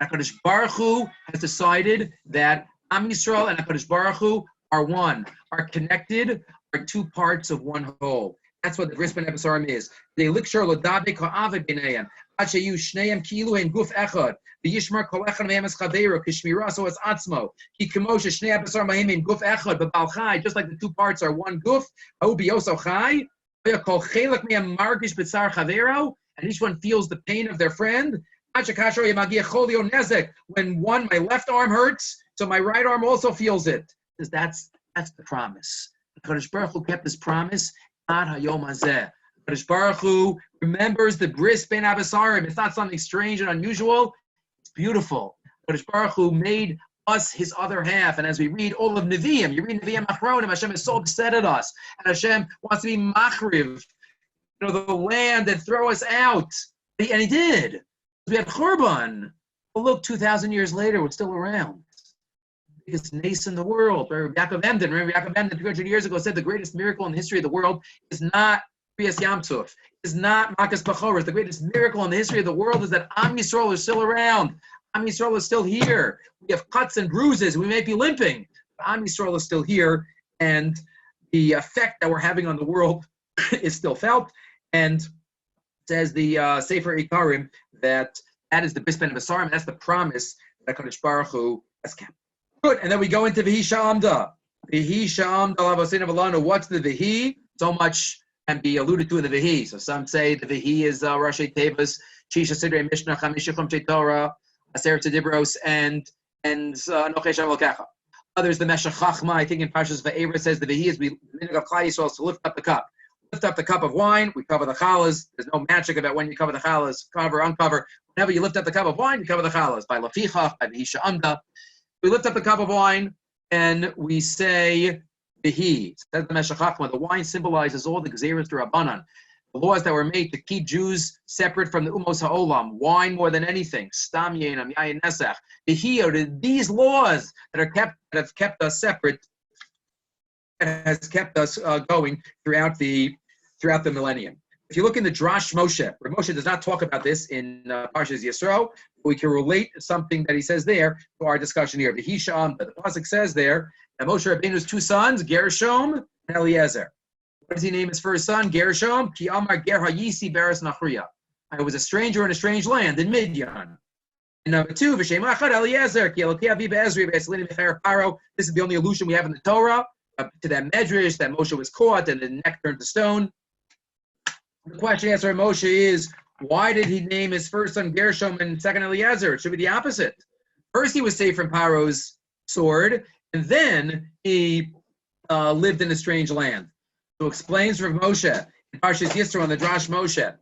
HaKadosh Baruch Hu has decided that Am Yisrael and HaKadosh Baruch Hu are one, are connected, are two parts of one whole. That's what the Bris Bein HaBesarim is. They likshar lodabek ha'aved b'neihem, ad sheyu shneim ki'ilu hem guf echad, v'yishmar kol echad mehem es chaveiro, k'shmiraso es atzmo, ki k'moshe shnei HaBesarim mehem hem guf echad, b'bal chai, just like the two parts are one guf, ha'u biyoso chai, v'yakol chelak mehem margish b'tzar chaveiro, and each one feels the pain of their friend. When one, my left arm hurts, so my right arm also feels it. Because that's the promise. HaKadosh Baruch Hu kept his promise. HaKadosh Baruch Hu remembers the Bris Bein HaBesarim. It's not something strange and unusual. It's beautiful. HaKadosh Baruch Hu made us his other half. And as we read all of Nevi'im, you read Nevi'im Achronim, Hashem is so upset at us. And Hashem wants to be machriv, the land, and throw us out. And he did. We had Churban. Well, look, 2,000 years later, we're still around. Biggest nace in the world. Rabbi Yaakov Emden, remember Yaakov Emden 300 years ago said the greatest miracle in the history of the world is not Kriyas Yam Suf, is not Makas Bachoros. The greatest miracle in the history of the world is that Am Yisrael is still around. Am Yisrael is still here. We have cuts and bruises. We may be limping, but Am Yisrael is still here, and the effect that we're having on the world is still felt. And says the Sefer HaIkarim that is the Bris Bein HaBesarim, that's the promise that HaKadosh Baruch Hu has kept. Good, and then we go into V'hi Sha'amda. V'hi Sha'amda L'avoseinu V'lanu. What's the V'hi? So much can be alluded to in the V'hi. So some say the V'hi is Rashi Tevas, Shisha Sidrei Mishnah, Chamisha Chumshei Torah, Aseret Dibros, and Nochesh Avokecha. Others, the Meshech Chachma, I think in Parshas Va'era says the V'hi is the minhag of Klal Yisrael to lift up the cup. Lift up the cup of wine, we cover the challahs. There's no magic about when you cover the challahs, cover, uncover. Whenever you lift up the cup of wine, you cover the challahs. By Laficha, by V'hi Sha'amda. We lift up the cup of wine and we say V'hi. Says the Meshech Chachma, the wine symbolizes all the Gzeirus D'Rabbanan, the laws that were made to keep Jews separate from the Umos HaOlam. Wine more than anything. Stam Yeinam, Yayin Nesach. V'hi are these laws that have kept us separate, that has kept us going throughout the millennium. If you look in the Drash Moshe, where Moshe does not talk about this in Parshas Yisro, we can relate something that he says there to our discussion here. V'hi Sha'amda. The pasuk says there that Moshe Rabbeinu's two sons, Gershom and Eliezer. What does he name his first son? Gershom. Ki Amar Ger Hayisi Beres Nachriya. I was a stranger in a strange land in Midian. And number two, V'shem Achad Eliezer. Ki Elokei Avi Be'ezri Be'eslini Mecher Paro. This is the only allusion we have in the Torah to that medrash that Moshe was caught and the neck turned to stone. The question asked by Moshe is, why did he name his first son Gershom and second Eliezer? It should be the opposite. First he was saved from Paro's sword, and then he lived in a strange land. So explains from Moshe in Parshas Yisro on the Drash Moshe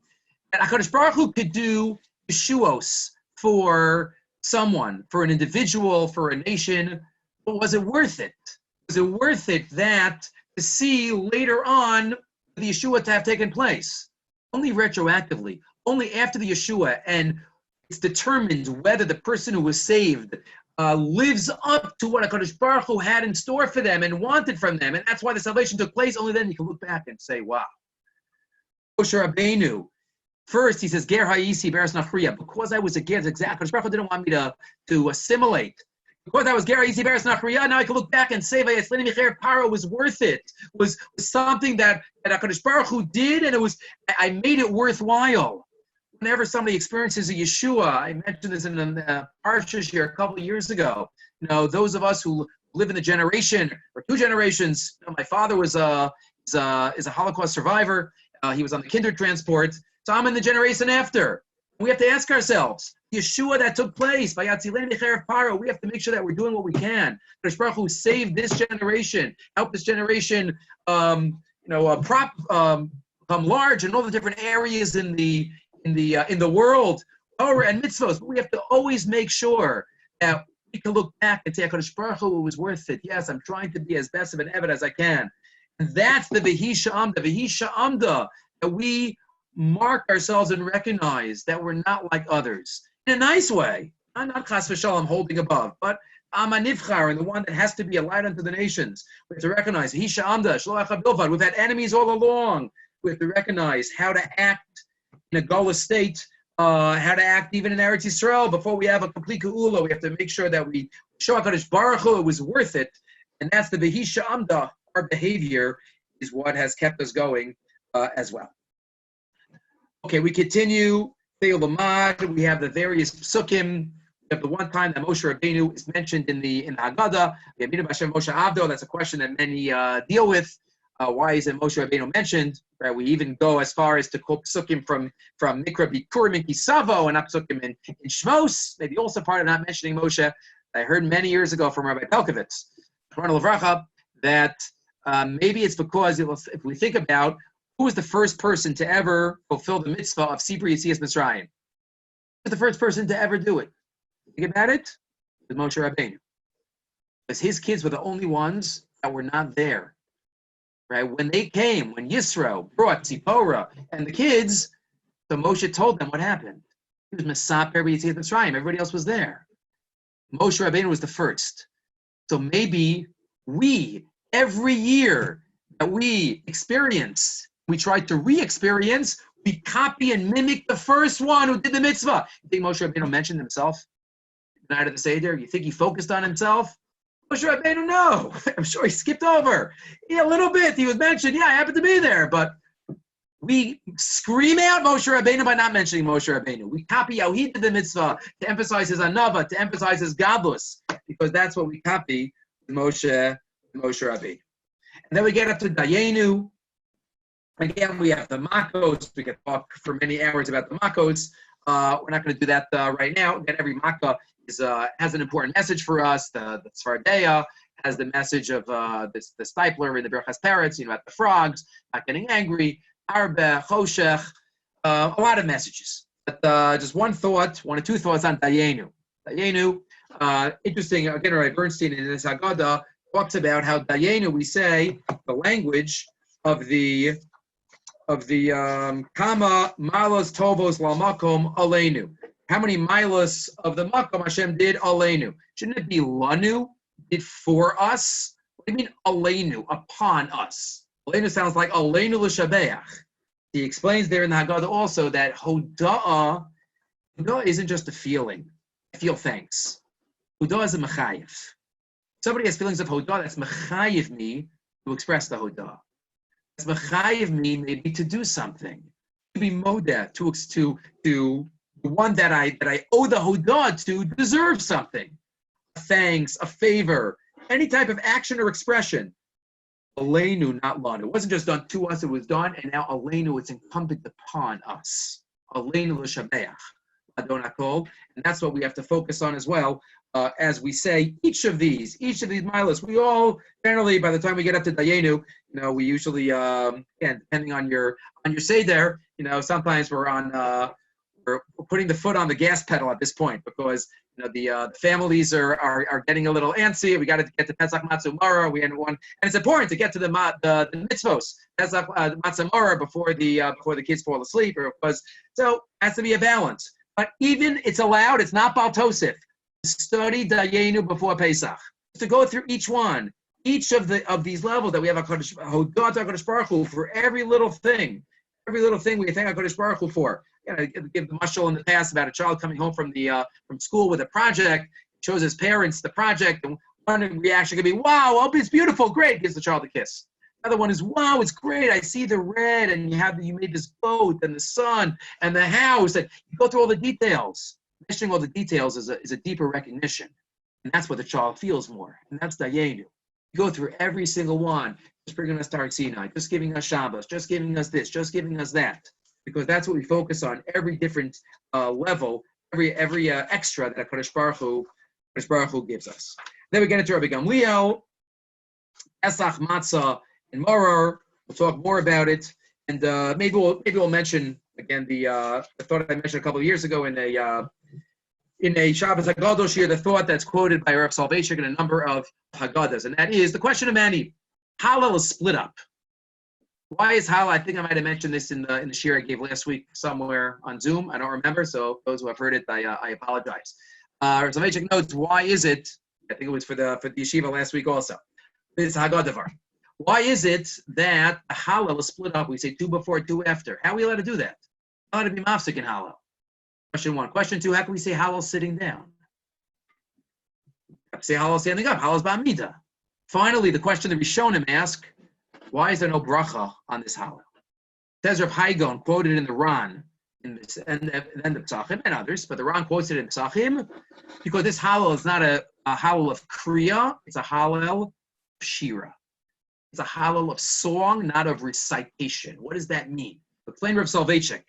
that HaKadosh Baruch Hu could do yeshuos for someone, for an individual, for a nation, but was it worth it? Was it worth it that to see later on the Yeshua to have taken place. Only retroactively, only after the Yeshua, and it's determined whether the person who was saved lives up to what HaKadosh Baruch Hu had in store for them and wanted from them, and that's why the salvation took place. Only then you can look back and say, wow. Moshe Rabbeinu, first he says, Ger ha'isi be'eretz nachriya, because I was a ger, exactly. HaKadosh Baruch Hu didn't want me to assimilate. Because I was Ger ha'isi be'eretz nachriya, now I can look back and say, Vayesleni micher paro was worth it. Was something that HaKadosh Baruch Hu did, and I made it worthwhile. Whenever somebody experiences a Yeshua, I mentioned this in the Parsha here a couple of years ago. Those of us who live in the generation or two generations. My father is a Holocaust survivor. He was on the kinder transport. So I'm in the generation after. We have to ask ourselves, Yeshua that took place by Yatzileni Micherev Paro, we have to make sure that we're doing what we can. HaKadosh Baruch Hu saved this generation, help this generation, become large in all the different areas in the world, Torah and mitzvos. But we have to always make sure that we can look back and say, HaKadosh Baruch Hu, it was worth it. Yes, I'm trying to be as best of an Eved as I can. And that's the V'hi Sha'amda, that we mark ourselves and recognize that we're not like others. In a nice way. I'm not Chas v'Shalom holding above, but I'm a Nivchar, and the one that has to be a light unto the nations. We have to recognize, V'hi Sha'amda, Shloach HaBilvad. We've had enemies all along. We have to recognize how to act in a Gola state, how to act even in Eretz Yisrael before we have a complete Geula. We have to make sure that we show HaKadosh Baruch Hu it was worth it, and that's the V'hi Sha'amda. Our behavior is what has kept us going as well. Okay, we continue. We have the various psukim. We have the one time that Moshe Rabbeinu is mentioned in the Haggadah. We have B'Shem Moshe Avdo. That's a question that many deal with. Why isn't Moshe Rabbeinu mentioned? Right? We even go as far as to quote psukim from Mikra Bikurim in Kisavo and not psukim in Shmos. Maybe also part of not mentioning Moshe. I heard many years ago from Rabbi Pelkovitz, that maybe it's because if we think about who was the first person to ever fulfill the mitzvah of Sibri Yetzias Mitzrayim, who was the first person to ever do it? Think about it. It was Moshe Rabbeinu, because his kids were the only ones that were not there. Right? When they came, when Yisro brought Tzipora and the kids, so Moshe told them what happened. He was Mesaper B'Yetzias Mitzrayim. Everybody else was there. Moshe Rabbeinu was the first. So maybe we, every year that we experience, we try to re-experience, we copy and mimic the first one who did the mitzvah. You think Moshe Rabbeinu mentioned himself the night of the Seder? You think he focused on himself? Moshe Rabbeinu, no. I'm sure he skipped over. Yeah, a little bit. He was mentioned. Yeah, I happened to be there. But we scream out Moshe Rabbeinu by not mentioning Moshe Rabbeinu. We copy how he did the mitzvah to emphasize his anava, to emphasize his gadlus, because that's what we copy with Moshe Rabbeinu. And then we get up to Dayenu. Again, we have the Makos. We could talk for many hours about the Makos. We're not going to do that right now. Again, every Makkah has an important message for us. The Tzvardeya has the message of the Stipler in the Berachas Peretz, about the frogs, not getting angry, Arbe, Choshech, a lot of messages. But just one or two thoughts on Dayenu. Dayenu, interesting, again, Rabbi Bernstein in his Haggadah talks about how Dayenu, we say, the language of the Kama Malos Tovos La Makom Aleinu. How many milos of the Makom Hashem did Aleinu? Shouldn't it be Lanu, did for us? What do you mean Aleinu, upon us? Aleinu sounds like Aleinu L'Shabeach. He explains there in the Haggadah also that Hoda'ah isn't just a feeling. I feel thanks. Hoda'ah is a mechayiv. Somebody has feelings of Hoda'ah, that's mechayiv me to express the Hoda'ah. That's mechayiv me maybe to do something. To be modeh, to the one that I owe the Hoda'ah to deserve something. A thanks, a favor, any type of action or expression. Aleinu, not lanu. It wasn't just done to us, it was done, and now Aleinu, it's incumbent upon us. Aleinu l'shabeach, Adon HaKol, and that's what we have to focus on as well. As we say, each of these milos, we all generally, by the time we get up to Dayenu, we usually, again, depending on your Seder, sometimes we're on we're putting the foot on the gas pedal at this point because the families are getting a little antsy. We got to get to Pesach Matzah Mara. We had one, and it's important to get to the mitzvos Pesach Matzah Mara before the kids fall asleep, so it has to be a balance. But even it's allowed. It's not Bal Tosif. Study Dayenu before Pesach to go through each one, each of these levels that we have HaKadosh Baruch Hu for every little thing we thank HaKadosh Baruch Hu for. Give the mashal in the past about a child coming home from school with a project, shows his parents the project, and one reaction could be, "Wow, oh, it's beautiful, great," gives the child a kiss. Another one is, "Wow, it's great, I see the red, and you made this boat and the sun and the house," and you go through all the details. Mentioning all the details is a deeper recognition, and that's what the child feels more, and that's Dayenu. You go through every single one, just bringing us to Har Sinai, just giving us Shabbos, just giving us this, just giving us that. Because that's what we focus on, every different level, every extra that HaKadosh Baruch Hu gives us. Then we get into Rabbi Gamliel, Pesach, Matzah, and Maror. We'll talk more about it, and maybe we'll mention again the thought I mentioned a couple of years ago in a Shabbos Haggadah Shiur, the thought that's quoted by Rav Soloveitchik in a number of Haggadahs, and that is the question of Mani. Hallel is split up. Why is Hallel? I think I might have mentioned this in the shiur I gave last week somewhere on Zoom. I don't remember, so those who have heard it, I apologize. Rav Soloveitchik notes, why is it? I think it was for the yeshiva last week also. This Haggadah. Why is it that Hallel is split up? We say 2 before, 2 after. How are we allowed to do that? How to be mafsik in Hallel? Question 1. Question 2. How can we say Hallel sitting down? Say Hallel standing up. Hallel's ba'amida. Finally, the question the Rishonim ask. Why is there no bracha on this Hallel? Says Rav Haigon, quoted in the Ran, and the Pesachim and others, but the Ran quotes it in Pesachim, because this Hallel is not a Hallel of Kriya, it's a Hallel of Shira. It's a Hallel of song, not of recitation. What does that mean? Explain Rav Soloveitchik.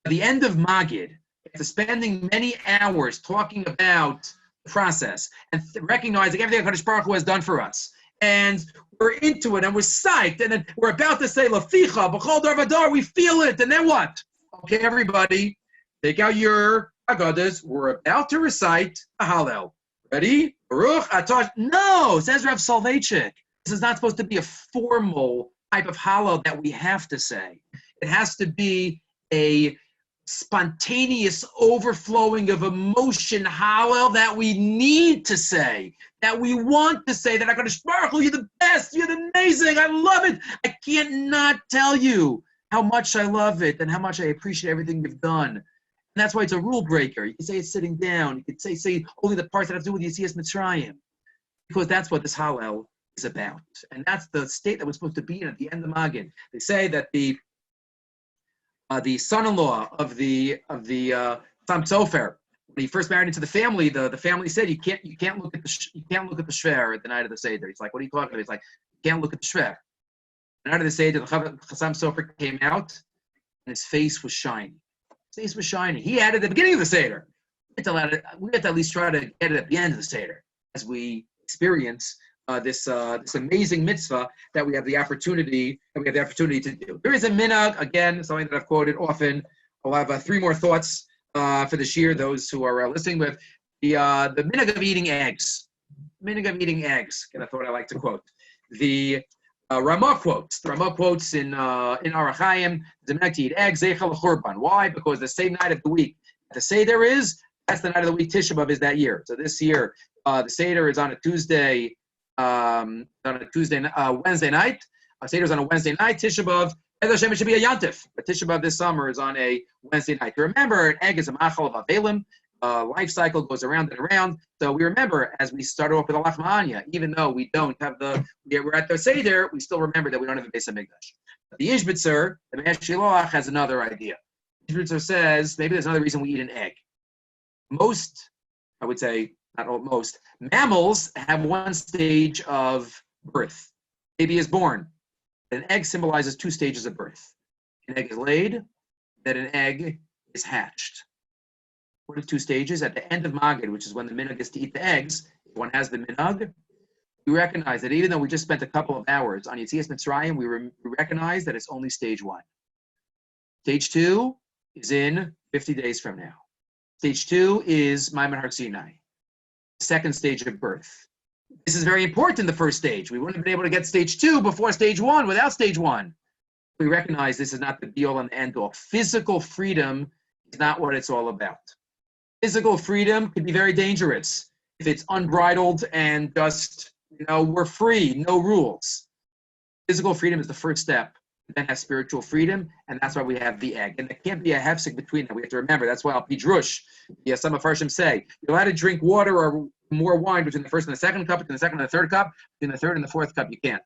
At the end of Magid, after spending many hours talking about the process and recognizing everything HaKadosh Baruch Hu has done for us, and we're into it, and we're psyched, and then we're about to say Laficha, B'chol Dar Vadar, we feel it, and then what? Okay, everybody, take out your Haggadahs. We're about to recite a Hallel. Ready? Baruch Atah. No, says Rav Soloveitchik. This is not supposed to be a formal type of Hallel that we have to say. It has to be a spontaneous overflowing of emotion Hallel that we need to say, that we want to say, that HaKadosh Baruch Hu, you're the best, you're amazing, I love it. I can't not tell you how much I love it and how much I appreciate everything you've done. And that's why it's a rule breaker. You can say it's sitting down. You can say only the parts that have to do with Yetzias Mitzrayim, because that's what this Hallel is about. And that's the state that we're supposed to be in at the end of Magid. They say that the son-in-law of the Sam Sofer, when he first married into the family said you can't look at the shver at the night of the Seder. He's like, what are you talking about? He's like, you can't look at the shver. The night of the Seder, the Sam Sofer came out, and his face was shining. His face was shining. He had it at the beginning of the Seder. We have to at least try to get it at the end of the Seder as we experience this amazing mitzvah that we have the opportunity to do. There is a minhag, again, something that I've quoted often. I'll have 3 more thoughts for the shiur, those who are listening with. The minhag of eating eggs. Minhag of eating eggs. And I thought I like to quote. The Ramah quotes. The Ramah quotes in Orach Chaim, the minhag to eat eggs, zeichel l'churban. Why? Because the same night of the week the Seder is, that's the night of the week Tisha B'Av is that year. So this year, the Seder is on a Tuesday, Wednesday night. Seder's on a Wednesday night. Tisha B'Av, Bez Hashem, it should be a Yantif. But Tisha B'Av this summer is on a Wednesday night. Remember, an egg is a machal of avelim. Life cycle goes around and around. So we remember, as we started off with Alach Ma'anya, even though we don't have we're at the Seder, we still remember that we don't have a Beis HaMikdash. The Ishbitzer, the Me'ash Shiloach, has another idea. Ishbitzer says, maybe there's another reason we eat an egg. Most, I would say, not all, most, mammals have one stage of birth. Baby is born. An egg symbolizes 2 stages of birth. An egg is laid, then an egg is hatched. What are the 2 stages? At the end of Magid, which is when the minhag is to eat the eggs, if one has the minhag, we recognize that even though we just spent a couple of hours on Yetzias Mitzrayim, we recognize that it's only stage 1. Stage 2 is in 50 days from now. Stage 2 is Maimon Har Sinai, second stage of birth. This is very important, the first stage. We wouldn't have been able to get stage 2 before stage 1 without stage 1. We recognize this is not the be-all and end-all. Physical freedom is not what it's all about. Physical freedom can be very dangerous if it's unbridled and just, we're free, no rules. Physical freedom is the first step. Then have spiritual freedom, and that's why we have the egg. And there can't be a hefsek between them. We have to remember, that's why Al-Pidrush, some of Farshim say, you're allowed to drink water or more wine between the first and the second cup, between the second and the third cup, between the third and the fourth cup, you can't.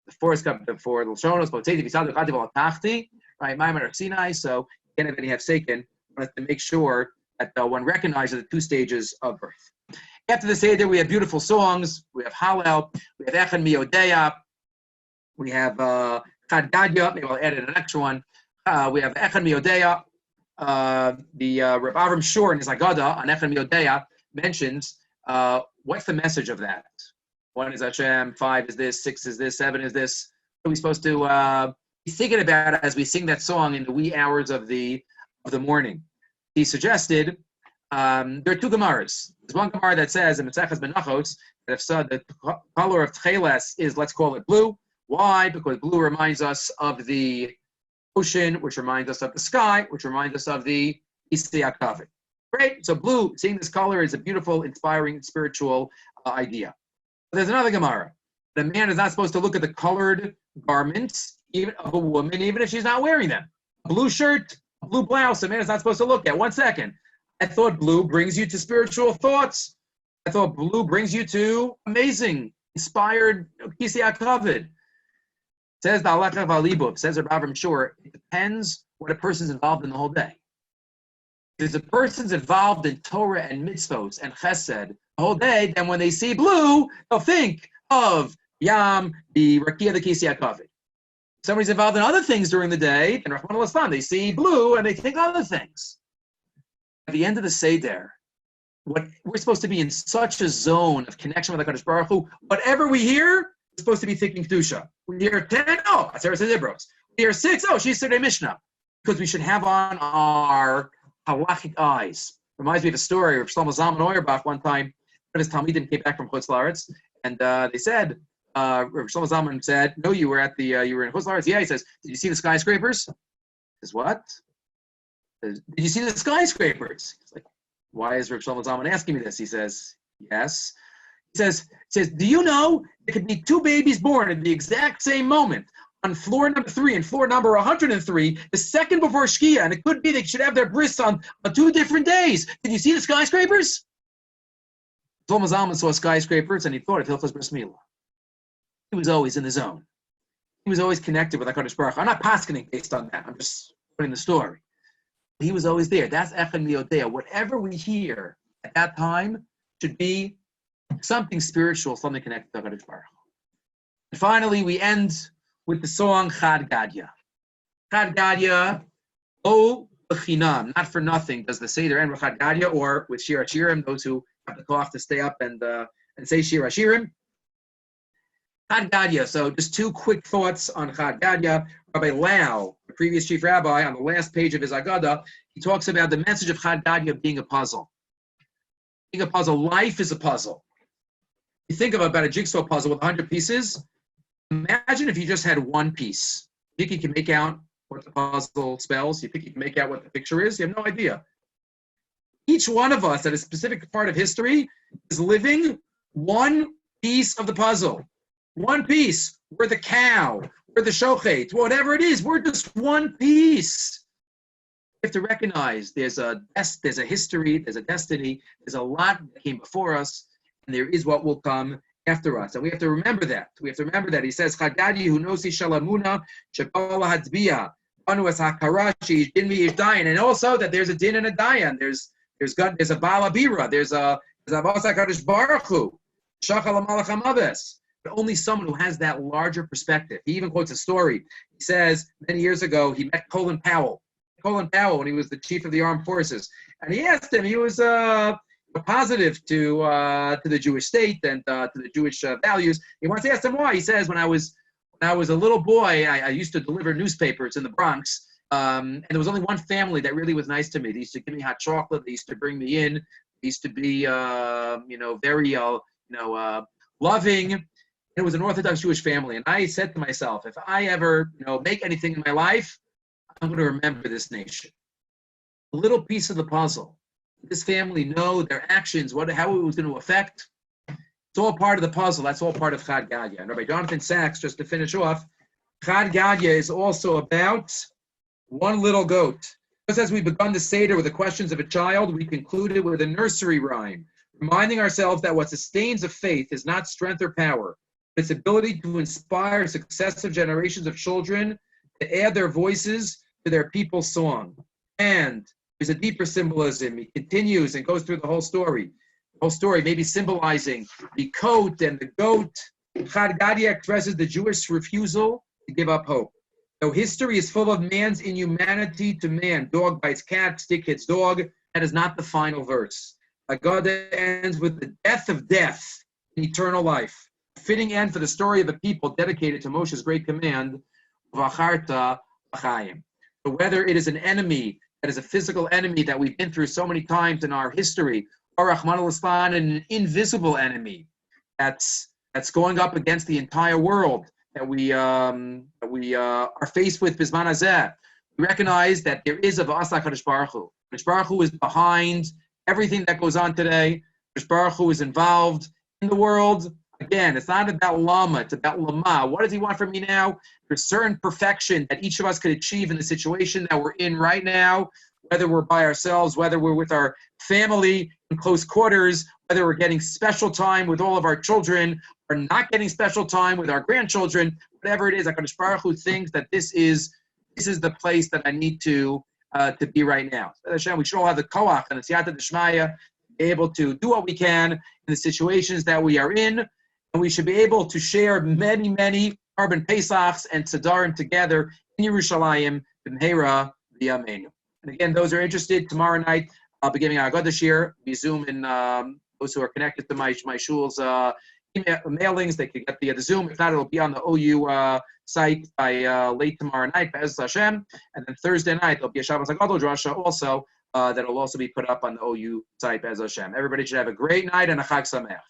The fourth cup, for L'shonos, Boteti, Visadu, Chati, Tachti, right, Maimon Har Sinai, so you can't have any hefsekin. We have to make sure that one recognizes the 2 stages of birth. After the Seder, we have beautiful songs. We have Hallel, we have Echan Miodeya, we have Chad Gadya, maybe I'll add in an extra one. We have Echan Miodeya. The Rabbi Shiur in his Agada on Echan Miodeya mentions what's the message of that? 1 is Hashem, 5 is this, 6 is this, 7 is this. What are we supposed to be thinking about as we sing that song in the wee hours of the morning? He suggested there are 2 Gemaras. There's one Gemara that says in Pesach Benachos that if the color of Tcheles is, let's call it blue. Why? Because blue reminds us of the ocean, which reminds us of the sky, which reminds us of the Isiyakavet. Great. So blue, seeing this color is a beautiful, inspiring, spiritual idea. But there's another Gemara. The man is not supposed to look at the colored garments even of a woman, even if she's not wearing them. A blue shirt, a blue blouse, a man is not supposed to look at. 1 second. I thought blue brings you to spiritual thoughts. I thought blue brings you to amazing, inspired Isiyakavet. Says the Halacha Valibov, says Rabbi Shiur, it depends what a person's involved in the whole day. If a person's involved in Torah and mitzvos and chesed the whole day, then when they see blue, they'll think of Yam, the Rakia, the Kisiyakavet. If somebody's involved in other things during the day, then Rahman al-Islam, they see blue and they think other things. At the end of the Seder, what we're supposed to be in such a zone of connection with HaKadosh Baruch Hu, whatever we hear, we're supposed to be thinking Kedusha. We hear 10, oh, Aseret Zibros. We hear 6, oh, she's Seder Mishnah. Because we should have on our halachic eyes. Reminds me of a story of Shlomo Zalman Auerbach one time. One of his Talmidim came back from Chutz La'aretz, and they said, Shlomo Zalman said, no, you were in Chutz La'aretz. Yeah, he says, did you see the skyscrapers? He says, what? Did you see the skyscrapers? He's like, why is Rav Shlomo Zalman asking me this? He says, yes. He says, do you know there could be 2 babies born at the exact same moment on floor number 3 and floor number 103, the second before Shkia, and it could be they should have their bris on 2 different days. Did you see the skyscrapers? Shlomo Zalman saw skyscrapers and he thought of Hilchos Bris Milah. He was always in the zone. He was always connected with HaKadosh Baruch Hu. I'm not paskening based on that. I'm just putting the story. He was always there. That's Echan Miyodea. Whatever we hear at that time should be something spiritual, something connected to HaKadosh Baruch Hu. And finally, we end with the song Chad Gadya. Chad Gadya, O B'chinam, not for nothing, does the Seder end with Chad Gadya, or with Shir HaShirim, those who have the koach to stay up and say Shir HaShirim. Chad Gadya, so just 2 quick thoughts on Chad Gadya. Rabbi Lau, the previous chief rabbi, on the last page of his Agada, he talks about the message of Chad Gadya being a puzzle. Being a puzzle, life is a puzzle. You think about a jigsaw puzzle with 100 pieces. Imagine if you just had 1 piece. You think you can make out what the puzzle spells? You think you can make out what the picture is? You have no idea. Each one of us at a specific part of history is living 1 piece of the puzzle. 1 piece. We're the cow. We're the shochet. Whatever it is, we're just 1 piece. You have to recognize there's a history, there's a destiny, there's a lot that came before us, and there is what will come after us. And we have to remember that. We have to remember that. He says, Chadadi who knows shalamuna, shekala hatzbiya, anu es hakarashi, dinmi ishdayan. And also that there's a din and a dayan. There's a balabira. There's a Avos HaKadosh Baruch Hu. Shachal HaMalach HaMaves. But only someone who has that larger perspective. He even quotes a story. He says, many years ago, he met Colin Powell. When he was the chief of the armed forces. And he asked him, he was positive to the Jewish state and to the Jewish values. He wants to ask him why. He says, when I was a little boy, I used to deliver newspapers in the Bronx, And there was only one family that really was nice to me. They used to give me hot chocolate. They used to bring me in. They used to be, very, loving. It was an Orthodox Jewish family. And I said to myself, if I ever, make anything in my life, I'm going to remember this nation. A little piece of the puzzle. This family know their actions, how it was going to affect. It's all part of the puzzle. That's all part of Chad Gadya. And Rabbi Jonathan Sachs, just to finish off, Chad Gadya is also about one little goat. Just as we've begun the Seder with the questions of a child, we concluded with a nursery rhyme, reminding ourselves that what sustains a faith is not strength or power, but its ability to inspire successive generations of children to add their voices to their people's song. And there's a deeper symbolism. He continues and goes through the whole story. The whole story maybe symbolizing the coat and the goat. Chad Gadya expresses the Jewish refusal to give up hope. Though history is full of man's inhumanity to man, dog bites cat, stick hits dog, that is not the final verse. Haggadah ends with the death of death and eternal life. A fitting end for the story of a people dedicated to Moshe's great command, V'acharta b'chaim. So whether it is an enemy, that is a physical enemy that we've been through so many times in our history, or Rahman al-Islam, an invisible enemy that's going up against the entire world, that we are faced with Bisman Hazeh. We recognize that there is a V'asa Kadosh Baruch Hu. Kadosh Baruch Hu is behind everything that goes on today. Kadosh Baruch Hu is involved in the world. Again, it's not about Lama, it's about Lama. What does he want from me now? There's certain perfection that each of us could achieve in the situation that we're in right now, whether we're by ourselves, whether we're with our family in close quarters, whether we're getting special time with all of our children, or not getting special time with our grandchildren, whatever it is, HaKadosh Baruch Hu thinks that this is the place that I need to be right now. So Hashem, we should all have the koach and the siyata d'shmaya to be able to do what we can in the situations that we are in, and we should be able to share many, many Korban Pesachs and Tzadarim together in Yerushalayim, B'mheira v'yameinu. And again, those who are interested, tomorrow night I'll be giving our Haggadah Shiur. We Zoom in those who are connected to my shul's mailings. They can get the Zoom. If not, it'll be on the OU site by late tomorrow night, Be'ez Hashem. And then Thursday night, there'll be a Shabbos Haggadah Drasha also that will also be put up on the OU site, Be'ez Hashem. Everybody should have a great night and a Chag Sameach.